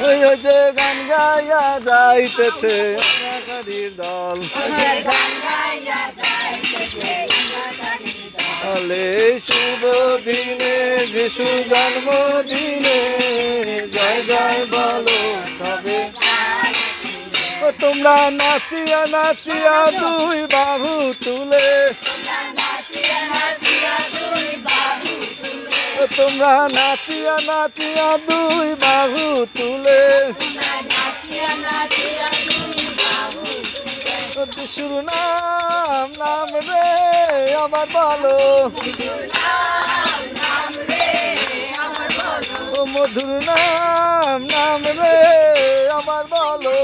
ওই যে গান গাইয়া যাইতেছে ইন্দ্রকানীর দল, আলে শুভ দিনে যিশু জন্মদিনে জয় জয় বলো সবে। তোমরা নাচিয়া নাচিয়া দুই বাহু তুলে, তোমরা নাচিয়া নাচিয়া দুই বাহু তুলে, যিশুর নাম নাম রে আমার বলো, ও মধুর নাম নাম রে আমার বলো।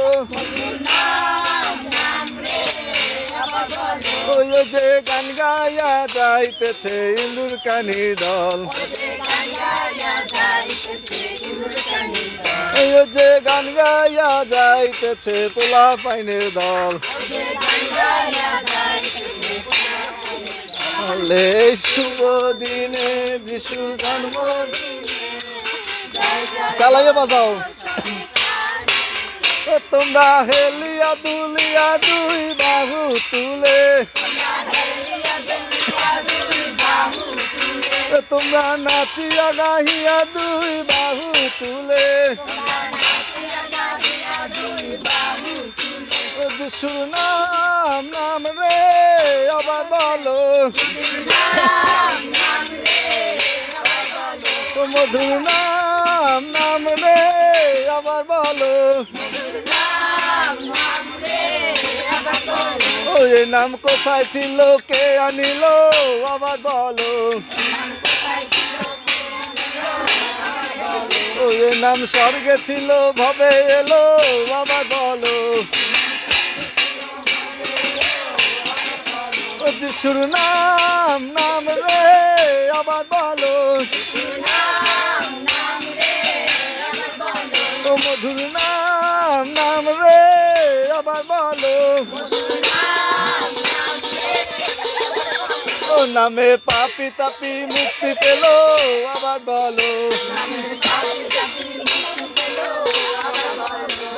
ওই যে গান গাইয়া যাইতেছে ইন্দুরকানীর দল, ওই যে গান গাইয়া যাইতেছে পোলা পাইনের দল, আলে শুভ দিনে যিশুর জন্মদিন। চালাইয়া বাজাও। তোমরা হেলিয়া দুলিয়া দুই বাহু তুলে, তোমরা নাচিয়া গাহিয়া দুই বাহু তুলে, যিশুর নাম নাম রে আবার বলো, তো মধুর নাম নাম রে আবার বলো। ওই নাম কোথায় ছিল কে আনিল আবার বলো, ওই নাম স্বর্গে ছিল ভবে এলো আবার বলো। যিশুর নাম নাম রে আবার বলো, ও মধুর নাম নাম রে আবার বলো। ও নামে পাপি তাপি মুক্তি পেল আবার বলো,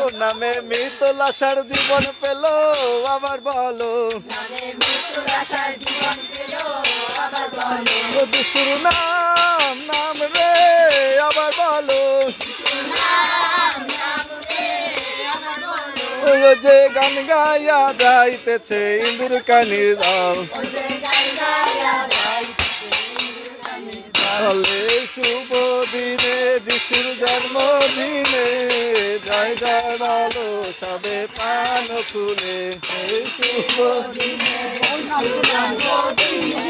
ও নামে মৃত লাশার জীবন পেল আবার বলো। ও যিশুর নাম নাম রে আবার বলো, ও যে গান গাইয়া যাইতেছে ইন্দুরকানীর দল, আলে শুভ দিনে যিশুর জন্মদিনে জয় জয় বলো সবে পান খুলে। শুভ দিনে যিশুর জন্মদিনে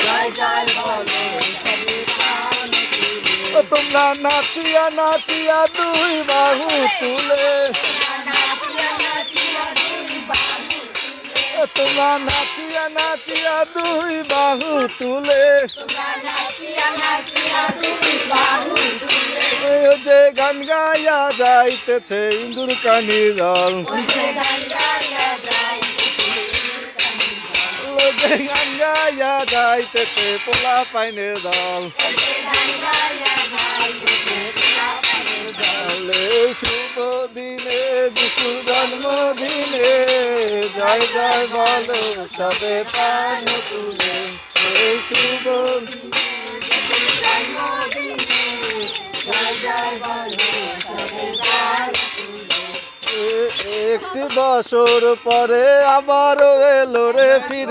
জয় জয় বলো সবে পান খুলে। তোমরা নাচিয়া নাচিয়া দুই বাহু তুলে, তোমরা নাচিয়া নাচিয়া দুই বাহু তুলে, যে গান গাইয়া যাইতেছে ইন্দুরকানীর দল, যে গান গাইয়া যাইতেছে পোলা পাইনের দল, শুভ দিনে যিশুর জন্মদিনে জয় জয় বলো সবে পান তুলে। শুভ একটি বছর পরে আবারও এলো রে ফিরে।